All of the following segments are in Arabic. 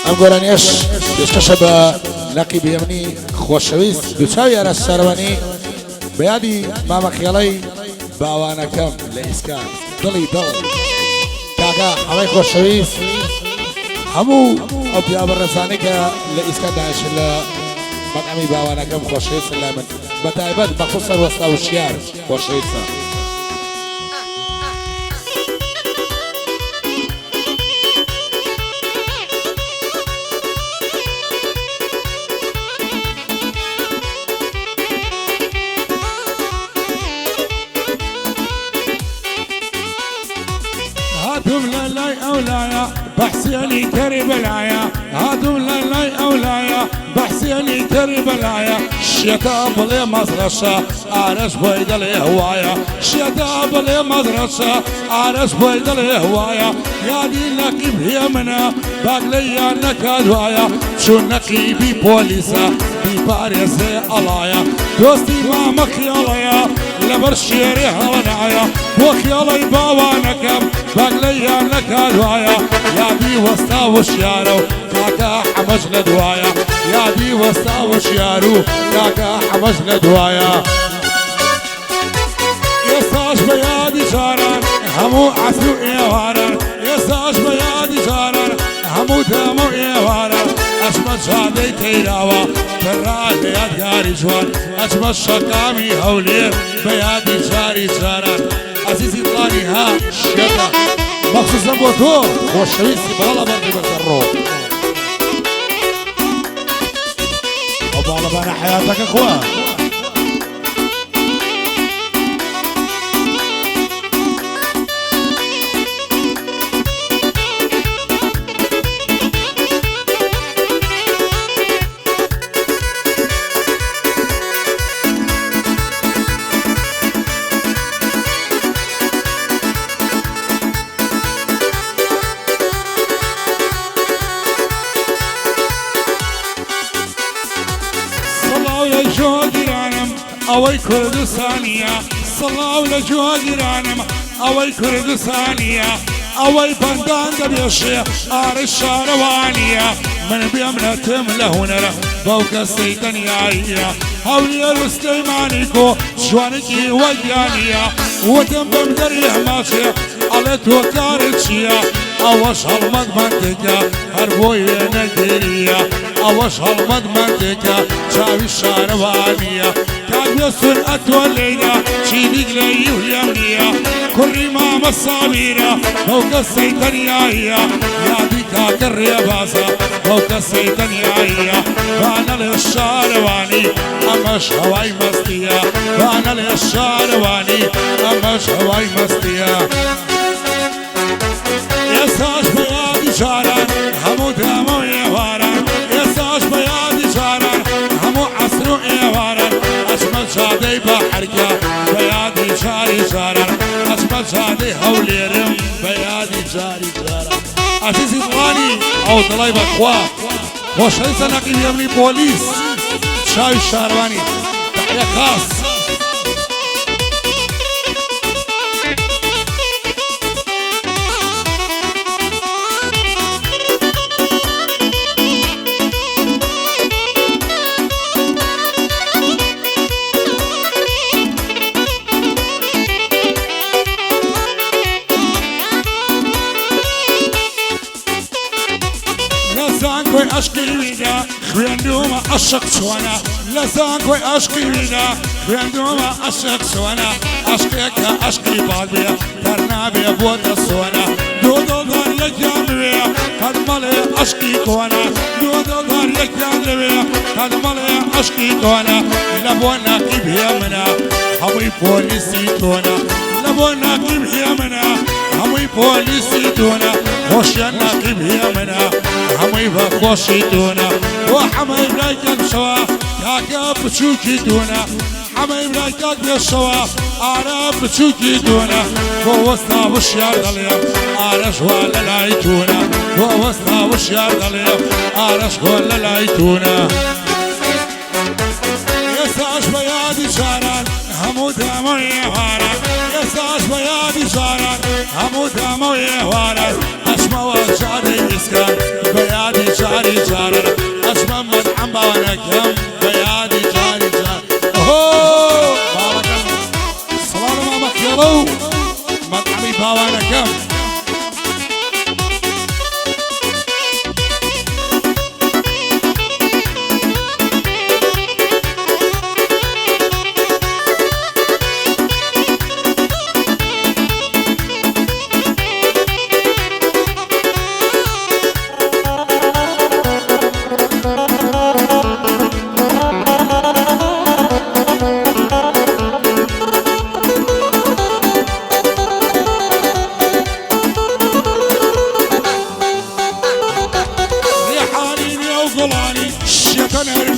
ئەم گۆرانیەش پێشکەشە بە لەقی بێمنی خۆشەویست دووچاوی ئاراس شارەوانی بە یادی مامەخێڵەی باوانەکەم لە ئیسکان دڵی دڵ کاکا ئەوەی خۆشەویست هەموو ئەو پیاوەڕێزانەی کە لە ئیسکان داعشن لە مەقامی باوانەکەم خۆشەویستن لای من بە تایبەت بەخصوص سەروەستا وشیار خۆشەویستە. هاتم للاي أولايا بحسيني كربلايا هاتم للاي أولايا بحسيني كربلايا شتاب لي مزرشة عرش بيد لي هوايا شتاب لي مزرشة عرش بيد لي هوايا يا دي نقيب هي منا باقلي نكادوايا شو نقيبي بوليسا بباريس ألايا دوستي ما مخياليا لبرشيري هونايا وخيالي باوانكم باقلي نكادوايا يا بي وسطا وشيارو كاكا حمج لدوايا يا بي وسطا وشيارو كاكا حمج لدوايا يساش بيادي شاران همو عسو ايواران يساش بيادي شاران همو تامو ايواران اشمت شادي تيراوا فراد يادگاري جوان اشمت شقامي هولي بيادي شاري شاران عزيزي طاني ها شيطا مخصوصا بوتو وشويسي بالا بردي بزرو وبالا بانا حياتك اخوان اوي كردستانيا صلاو لجوادرانم اوي كردستانيا اوي بندان دبيشي ار الشاروانيا من بيمنتم لهنرا فوق السيطانيا هولي السليمانيكو شوانكي ويانيا وتم بمدريه ماشي على توكارتشيا اوش هالمد منتكا هربوي نجريا اوش هالمد منتكا شاوي الشاروانيا كان سرعة والليلة شيدك لي واليمنية كل ما مصابيرة فوق السيطانية يا بيكا كريا باسا فوق السيطانية فانا للشارواني امش هواي مستيا فانا للشارواني امش هواي مستيا يساش بيادي شاران همو دامو ايواران يساش بيادي شاران همو عصرو ايواران اسمت شادي بحركة بيادي شاري شاران اسمت شادي هوليرم بيادي شاري شاران عزيزي طواني او طلايب اخوة وشايس نقيب يمني بوليس شاي الشارواني تحية خاص لسانكوي اشكي ويدا خياندوما اشق سوانا لسانكوي اشكي ويدا خياندوما اشق سوانا اشكيك اشكي بالبيا برنابي بود سوانا دودو دار يجامبيا قد مالي اشكي كوانا دودو دار يجامبيا قد مالي اشكي كوانا لبونا كيبيا منا همي بوليسي تونا لبونا كيبيا منا همي بوليسي تونا خوشيانا كيبيا منا همي بخوشي تونا وحمي برايكك سوا كاكا بچوكي تونا حمي برايكك بيشوا عرب بچوكي تونا ووسطا وشيار دليم عرش ولا لايتونا ووسطا وشيار دليم عرش ولا لايتونا يساش بيادي شاران هموت هموية واران يساش بيادي شاران هموت هموية واران اشما وشاري اسكان بيادي شاري جارنا أسمى من عم باوانا كم بيادي جاري جار أوه بارك الصلاة ما مكيلو من عمي باوانا كم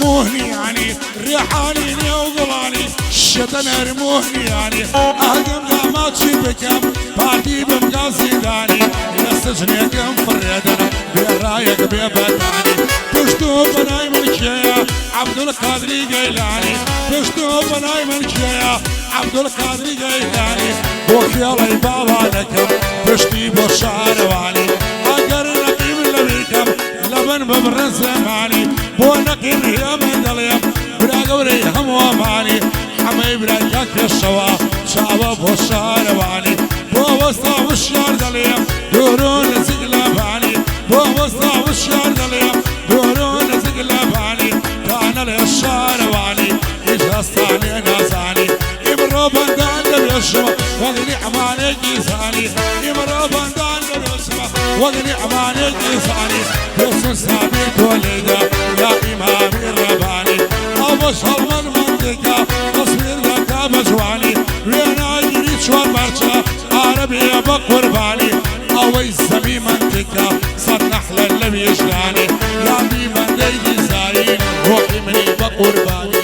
ارموهني يعني ريحاني وقلاني الشيطان ارموهني يعني اهدم داماتي بكم بعدي بمقاسي داني يستجنيكم فريدنا برايك ببداني بشتو بناي ملكيا عبد القادر جيلاني بشتو بناي ملكيا عبد القادر جيلاني بوكي الله بابا لكم بشتي بوشارواني اقر نقيم لبيكم لبن ببرن زماني بونقيم يا من دليم بلا قوري هم وماني حمي بلا جاك الشوا شعب بوشارواني بو وسطا والشار دليم دورون زقلباني بو وسطا والشار دليم دورون زقلباني كان الشارواني إجاستاني نازاني إمرو بندان دبيشما وغني عماني جيزاني إمرو بندان دبيشما وغني عماني جيزاني بس سابيت وليدا يا إمام الرباني أبوش هالمن منطقة تصوير لك بجواني وينا يريد شوار برشا عربي بقرباني أوي السمي منطقة صار نحلة اللي بيشلاني يا بي من ديدي زاين روحي مني بقرباني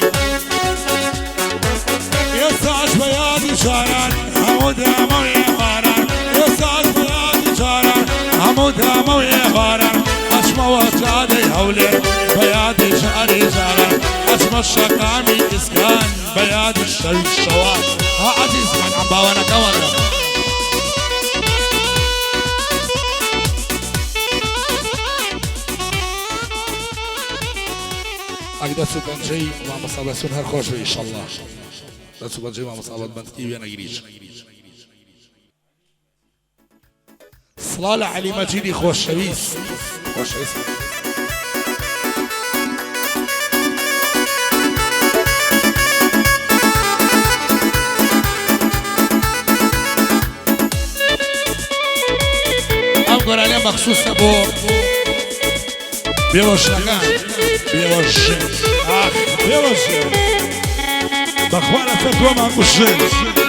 يساش بيادي شاران حمود أموي غاران يساش بيادي شاران حمود أموي غاران أشمى وجادي هولي بيادي شاري جاران أشمى الشقامي إسكان بيادي الشوي الشوار ها عزيز من عم باوانا كوانا أقدر سوكان جاي مع مصابة سنهر خوش إن شاء الله لا سوكان جاي مع مصابة بنتكي ويانا جريش صلالة علي مجيدي خوش شويس خوش شويس أقول عليه مخصوص أبو بيوش لكان بيوش آخ بيوش بخوانا فتوى ما نقشين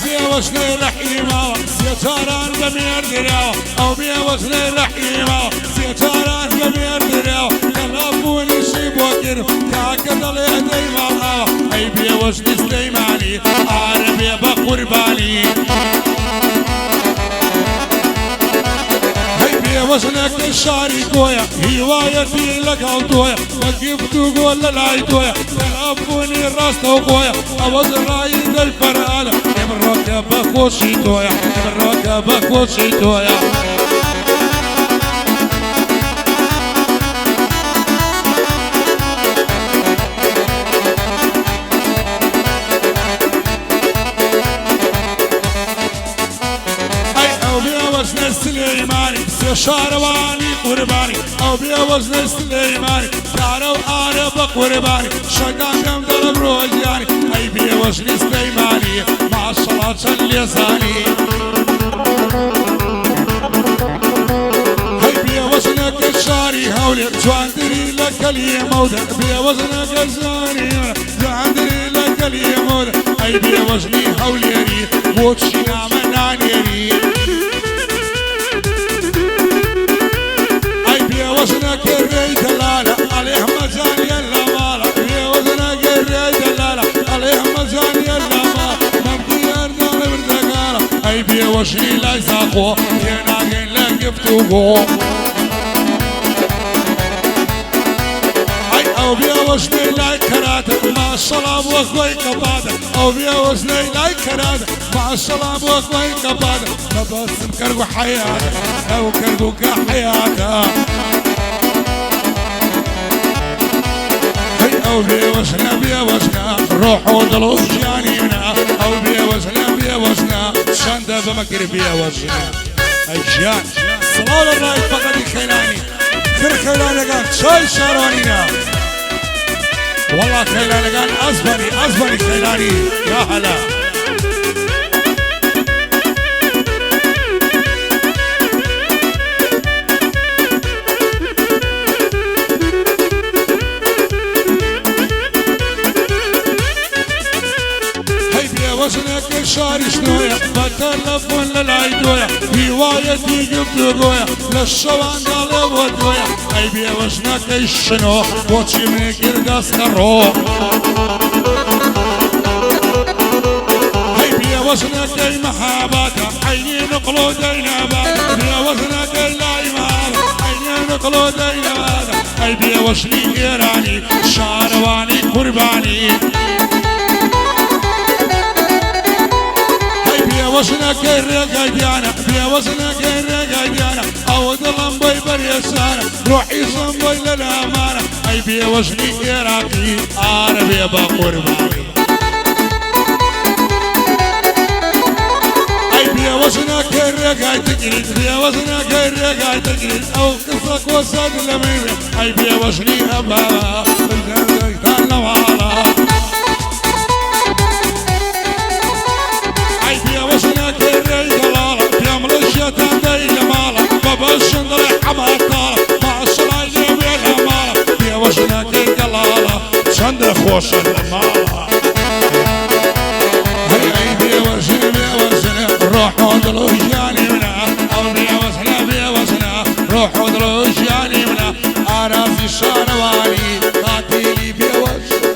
بيوشني رحيمة سيتاران دمير دراو أو بيوشني رحيمة سيتاران دمير دراو يلابوني شيب وكر كاكد الهدي معاه أي بيوشني سليماني عربي بقرباني وزنك الشاري كويا هوايتي لك الدويا وكيف تقول للعيدويا تلعبوني الراس توقويا أوز رايد الفرقانة يمرك بخوشي تويا يمرك بخوشي تويا سليماني شارواني قرباني أو بيا وزن سليماني شارو أنا بقرباني شيطان كم ضرب روجاني أي بيا وزن سليماني مع الصلاة اللساني أي بيا وزنك الشاري هولي جواندري لك اليمود بيا وزنك الشاري جواندري لك اليمود أي بيا وزني هولي وتشينا مناني وزنك الري دلالة عليه مزان يلا مالا يا وزنك الري دلالة عليه مزان يلا مالا ممكن يردان بردقالة أي بي وشي لا يساقو يناقين لك يفتوقو أي او بیا وزنی لای کراده ما سلام و خوی کباده او بیا وزنی لای کراده ما سلام و خوی کباده نباسم کرگو حیاته او کرگو که حیاته او بيوزنا بيوزنا روحو دلو جانينا او بيوزنا شنده بمكر بيوزنا اجان صلاة الرايد فقد الخيلاني كر خيلاني قال شاي شارونينا والله خيلاني قال أزبني خيلاني يا هلا وزنك شاري شنويا بتلفون للعيدويا هوايتي جبت قويا للشوان قال ودويا اي بيا وزنك الشنو وشي من قرقاس الروح اي بيا وزنك المحاباتا عيني نقلو دينا باتا بيا وزنك اللايمات عيني نقلو دينا باتا اي بيا وزني ايراني شارواني قرباني وزنك الرقايانا بيا وزنك الرقايانا او دلم بي بريسانا روحي صنبي للامانة اي بيا وزني عراقي عربي بقرباني اي بيا وزنك الرقاي تجري بيا وزنك الرقاي تجري او قصك وساد لميمة اي بيا وزني ابا وزنك الري دلالة يا ملشية تندي لمالة بابا الشندل حما طالة مع الصلاة ويا مالة يا وزنك الدلالة شندل خوش المالة هي بيا وزن روحو دلو جاني منا او بيا وزن روحو دلو جاني منا عرفي شانواني قاتلي بيا وزن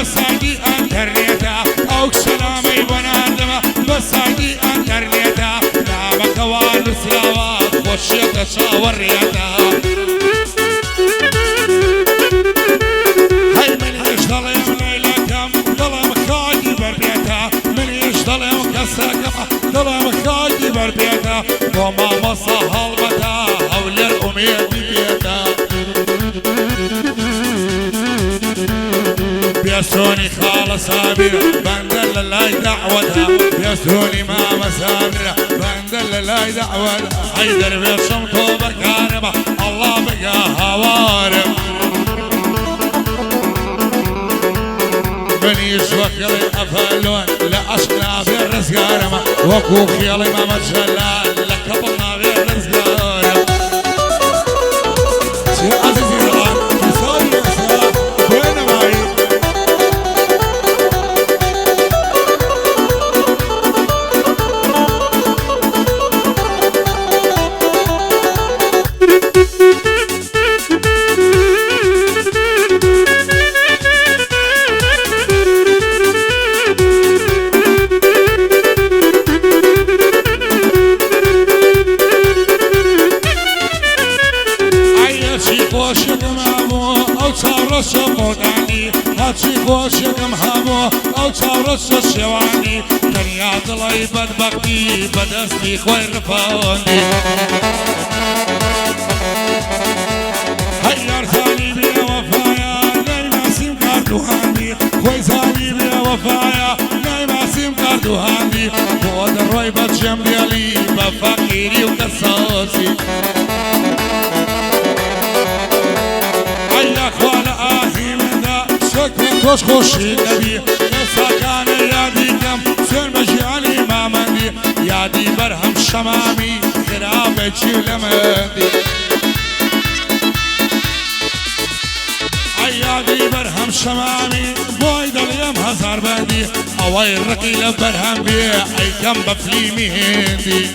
بسادي انترنتا او سلامي بنادم بسادي انترنتا نامك والسلاوات وشيك شاوريتا هاي من يشتغل يوم ليلكم ظلم خاجي بربيتا من يشتغل يوم كساكم ظلم خاجي بربيتا وما مصها المتا او للامية بيتا بيسوني خالص سابرة بندل الله دعوتها بيسوني ماما سابرة بندل الله دعوتها حيدر بيصمتو بكاربة الله بقى هوارب بني يسوكلي أفلون لأشقنا بالرزقارمة وكو خيالي ماما جلال لكبلنا بالرزقارمة سي عزيزي الآن بيسوني يسا بين معي هاتشي خوشكم هامو او تارس الشواني دنيا ضلي بدبختي بدستي خوي رفاوني هيار ثاني بيا وفايا نايم عسيم كاردوهاني خوي ثاني بيا وفايا نايم عسيم كاردوهاني بود الروي بتجم ديالي بفقيري وكساسي هيا خوالا آهي من دا شكرا خوشي نبي كساكان يادي كم سر مجياني ما مندي يادي برهم شمامي خرابة لمندي عيادي برهم شمامي بويد اليوم هزار بندي اوي الرقي برهم بي اي كم بفليمي هندي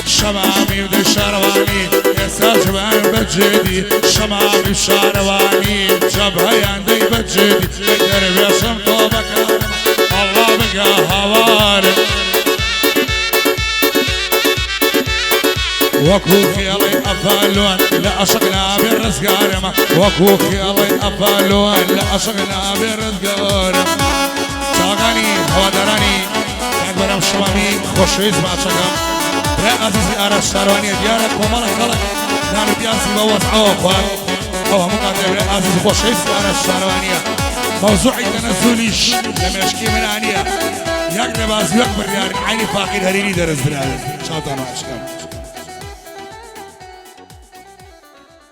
شمامي ودي شارواني يسا جبان بجدي شمامي شارواني جبهة يندي بجدي درب يشم طوبك الله بقى هوار وكوك يلي أفالون لا أشقنا بالرزقارم وكوك يلي أفالون لا أشقنا بالرزقارم شاقاني هوادراني أكبر الشمامي خوشويز ما شقم يا عزيزي أرى الشاروانية ديارك ومالك غلق نعم ديانسي بوضعه أخوان أو مقدم يا عزيزي خوشويز أرى الشاروانية موضوعي تنزليش لما يشكي من عنيا يقدر باز يكبر يعني عيني فاقد هريني درس برادر شاطر ما أشكم